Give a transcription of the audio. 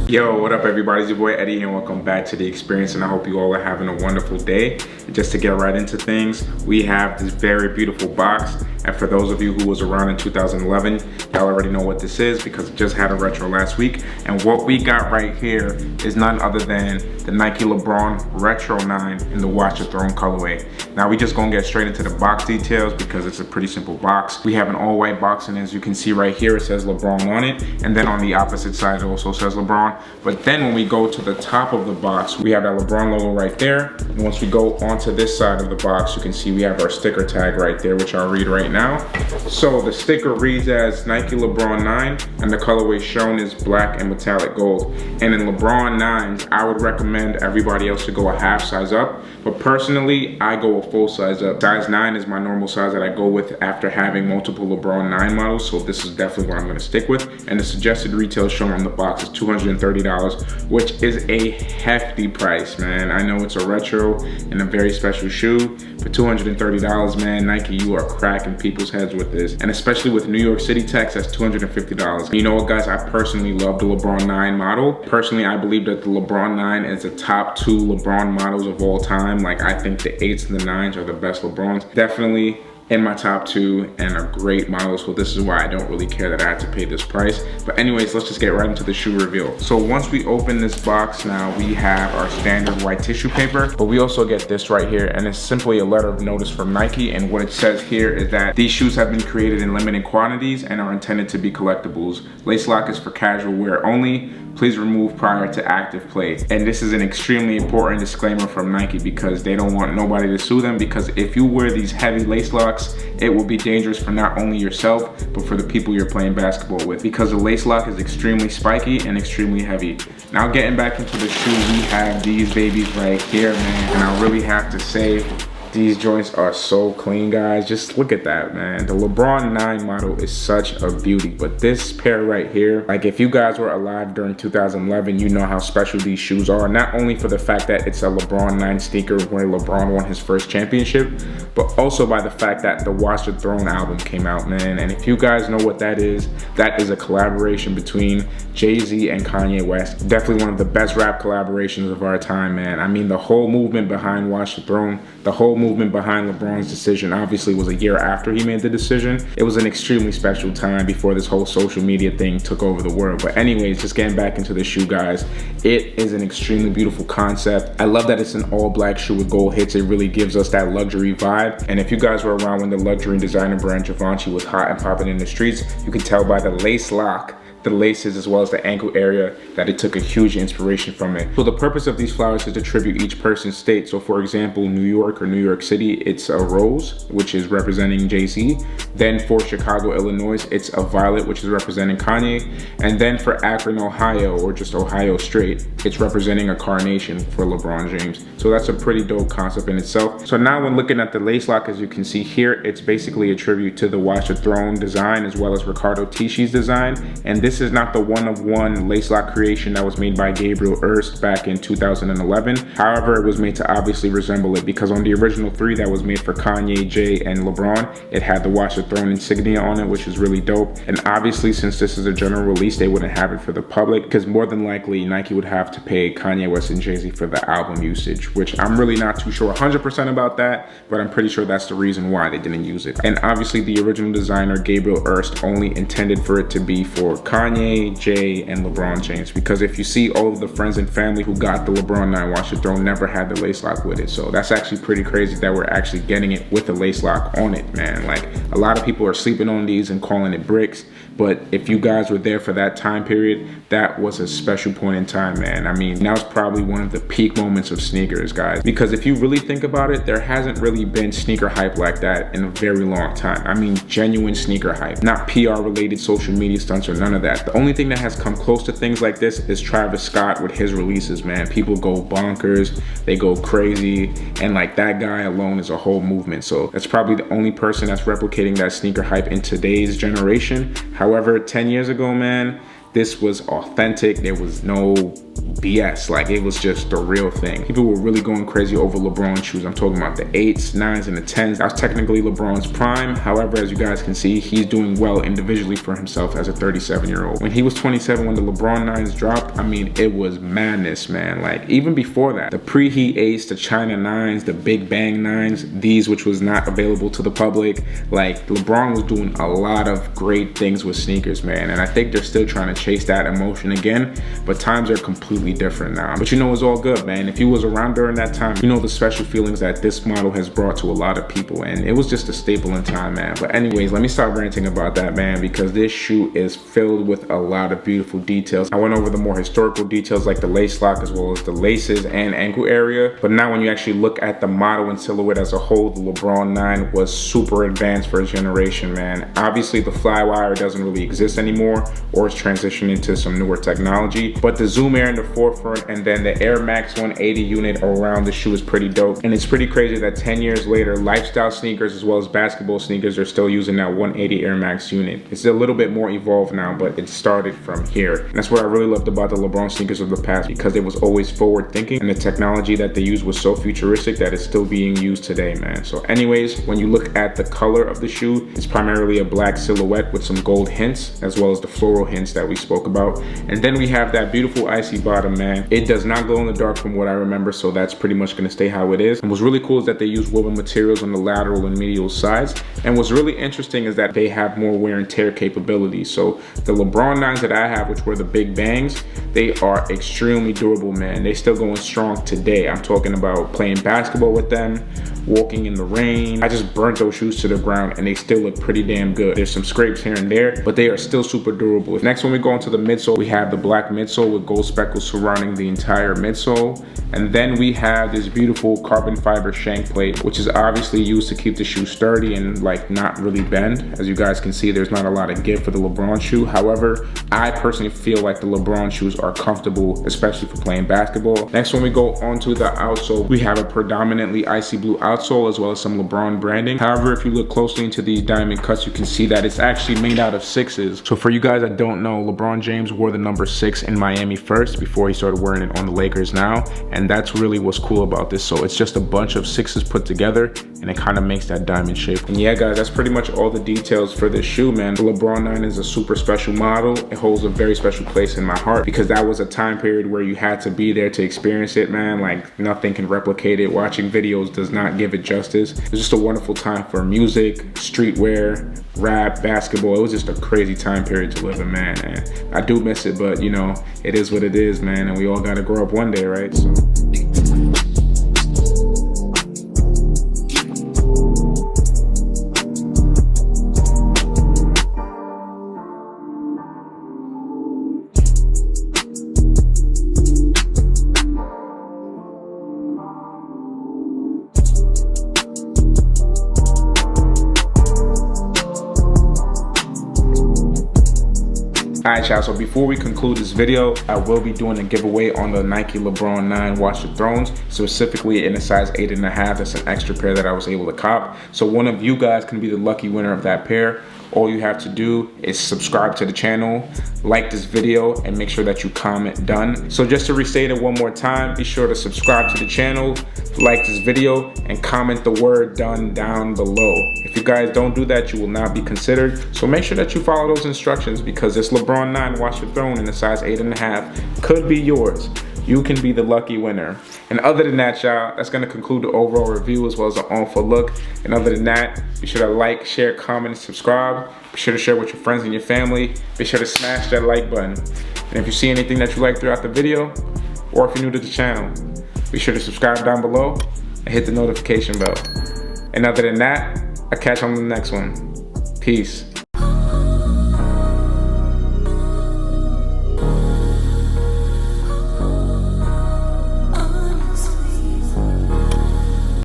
Yo, what up everybody? It's your boy Eddie and welcome back to The Experience, and I hope you all are having a wonderful day. Just to get right into things, we have this very beautiful box, and for those of you who was around in 2011, y'all already know what this is because it just had a retro last week. And what we got right here is none other than the Nike Lebron Retro 9 in the Watch the Throne colorway. Now we just gonna get straight into the box details because it's a pretty simple box. We have an all white box, and as you can see right here, it says LeBron on it, and then on the opposite side it also says LeBron. But then when we go to the top of the box, we have that LeBron logo right there. And once we go onto this side of the box, you can see we have our sticker tag right there, which I'll read right now. So the sticker reads as Nike Lebron 9, and the colorway shown is black and metallic gold. And in Lebron 9s, I would recommend everybody else to go a half size up, but personally, I go a full size up. Size 9 is my normal size that I go with after having multiple Lebron 9 models, so this is definitely what I'm gonna stick with. And the suggested retail shown on the box is $230, which is a hefty price, man. I know it's a retro and a very special shoe. For $230, man, Nike, you are cracking people's heads with this. And especially with New York City tax, that's $250. You know what, guys? I personally love the LeBron 9 model. Personally, I believe that the LeBron 9 is the top 2 LeBron models of all time. Like, I think the 8s and the 9s are the best LeBrons. Definitely in my top 2 and a great model, so this is why I don't really care that I had to pay this price. But anyways, let's just get right into the shoe reveal. So once we open this box, now we have our standard white tissue paper, but we also get this right here, and it's simply a letter of notice from Nike. And what it says here is that these shoes have been created in limited quantities and are intended to be collectibles. Lace lock is for casual wear only. Please remove prior to active play. And this is an extremely important disclaimer from Nike because they don't want nobody to sue them, because if you wear these heavy lace locks, it will be dangerous for not only yourself, but for the people you're playing basketball with, because the lace lock is extremely spiky and extremely heavy. Now getting back into the shoe, we have these babies right here, man. And I really have to say, these joints are so clean, guys. Just look at that, man. The LeBron 9 model is such a beauty, but this pair right here, like if you guys were alive during 2011, you know how special these shoes are. Not only for the fact that it's a LeBron 9 sneaker where LeBron won his first championship, but also by the fact that the Watch the Throne album came out, man. And if you guys know what that is a collaboration between Jay-Z and Kanye West. Definitely one of the best rap collaborations of our time, man. I mean, the whole movement behind Watch the Throne, the whole movement behind LeBron's decision obviously was a year after he made the decision. It was an extremely special time before this whole social media thing took over the world. But anyways, just getting back into the shoe, guys, it is an extremely beautiful concept. I love that it's an all black shoe with gold hits. It really gives us that luxury vibe. And if you guys were around when the luxury designer brand Givenchy was hot and popping in the streets, you can tell by the lace lock, the laces, as well as the ankle area, that it took a huge inspiration from it. So the purpose of these flowers is to tribute each person's state. So for example, New York or New York City, it's a rose, which is representing Jay-Z. Then for Chicago, Illinois, it's a violet, which is representing Kanye. And then for Akron, Ohio, or just Ohio straight, it's representing a carnation for LeBron James. So that's a pretty dope concept in itself. So now when looking at the lace lock, as you can see here, it's basically a tribute to the Watch the Throne design as well as Riccardo Tisci's design. And this is not the one-of-one lace lock creation that was made by Gabriel Erst back in 2011. However, it was made to obviously resemble it, because on the original 3 that was made for Kanye, Jay, and LeBron, it had the Watch the Throne insignia on it, which is really dope. And obviously, since this is a general release, they wouldn't have it for the public, because more than likely Nike would have to pay Kanye West and Jay-Z for the album usage, which I'm really not too sure 100% about that, but I'm pretty sure that's the reason why they didn't use it. And obviously the original designer Gabriel Erst only intended for it to be for Kanye, Jay, and LeBron James, because if you see, all of the friends and family who got the LeBron 9 Watch the Throne never had the lace lock with it. So that's actually pretty crazy that we're actually getting it with the lace lock on it, man. Like, a lot of people are sleeping on these and calling it bricks, but if you guys were there for that time period, that was a special point in time, man. I mean, that was probably one of the peak moments of sneakers, guys, because if you really think about it, there hasn't really been sneaker hype like that in a very long time. I mean, genuine sneaker hype, not PR related social media stunts or none of that. The only thing that has come close to things like this is Travis Scott with his releases, man. People go bonkers, they go crazy, and like, that guy alone is a whole movement. So that's probably the only person that's replicating that sneaker hype in today's generation. However, 10 years ago, man, this was authentic. There was no BS. Like, it was just the real thing. People were really going crazy over LeBron shoes. I'm talking about the 8s, 9s, and the 10s. That was technically LeBron's prime. However, as you guys can see, he's doing well individually for himself as a 37-year-old. When he was 27, when the LeBron 9s dropped, I mean, it was madness, man. Like, even before that, the pre-heat 8s, the China 9s, the Big Bang 9s, these which was not available to the public. Like, LeBron was doing a lot of great things with sneakers, man. And I think they're still trying to chase that emotion again, but times are completely different now. But you know, it's all good, man. If you was around during that time, you know the special feelings that this model has brought to a lot of people, and it was just a staple in time, man. But anyways, let me stop ranting about that, man, because this shoe is filled with a lot of beautiful details. I went over the more historical details like the lace lock as well as the laces and ankle area, but now when you actually look at the model and silhouette as a whole, the LeBron 9 was super advanced for a generation, man. Obviously the Flywire doesn't really exist anymore, or it's transitioning into some newer technology, but the Zoom Air in the forefront and then the Air Max 180 unit around the shoe is pretty dope. And it's pretty crazy that 10 years later, lifestyle sneakers as well as basketball sneakers are still using that 180 Air Max unit. It's a little bit more evolved now, but it started from here. And that's what I really loved about the LeBron sneakers of the past, because it was always forward thinking and the technology that they used was so futuristic that it's still being used today, man. So anyways, when you look at the color of the shoe, it's primarily a black silhouette with some gold hints as well as the floral hints that we spoke about. And then we have that beautiful icy bottom, man. It does not glow in the dark from what I remember, so that's pretty much gonna stay how it is. And what's really cool is that they use woven materials on the lateral and medial sides. And what's really interesting is that they have more wear and tear capabilities. So the LeBron 9s that I have, which were the Big Bangs, they are extremely durable, man. They still going strong today. I'm talking about playing basketball with them, walking in the rain. I just burnt those shoes to the ground and they still look pretty damn good. There's some scrapes here and there, but they are still super durable. Next, when we go into the midsole, we have the black midsole with gold speckles surrounding the entire midsole. And then we have this beautiful carbon fiber shank plate, which is obviously used to keep the shoe sturdy and like not really bend. As you guys can see, there's not a lot of give for the LeBron shoe. However, I personally feel like the LeBron shoes are comfortable, especially for playing basketball. Next, when we go onto the outsole, we have a predominantly icy blue outsole as well as some LeBron branding. However, if you look closely into these diamond cuts, you can see that it's actually made out of 6s. So for you guys that don't know, LeBron James wore the number 6 in Miami first before he started wearing it on the Lakers now. And that's really what's cool about this. So it's just a bunch of 6s put together and it kind of makes that diamond shape. And yeah, guys, that's pretty much all the details for this shoe, man. The LeBron 9 is a super special model. It holds a very special place in my heart because that was a time period where you had to be there to experience it, man. Like, nothing can replicate it. Watching videos does not give it justice. It was just a wonderful time for music, streetwear, rap, basketball. It was just a crazy time period to live in, man. And I do miss it, but you know, it is what it is, man. And we all gotta grow up one day, right? So. Alright, y'all, so before we conclude this video, I will be doing a giveaway on the Nike LeBron 9 Watch the Thrones, specifically in a size 8.5. That's an extra pair that I was able to cop. So one of you guys can be the lucky winner of that pair. All you have to do is subscribe to the channel, like this video, and make sure that you comment done. So just to restate it one more time, be sure to subscribe to the channel, like this video, and comment the word done down below. If you guys don't do that, you will not be considered. So make sure that you follow those instructions because this LeBron 9 Watch the Throne in a size 8.5 could be yours. You can be the lucky winner. And other than that, y'all, that's gonna conclude the overall review as well as the on-foot look. And other than that, be sure to like, share, comment, and subscribe. Be sure to share with your friends and your family. Be sure to smash that like button. And if you see anything that you like throughout the video, or if you're new to the channel, be sure to subscribe down below and hit the notification bell. And other than that, I'll catch you on the next one. Peace.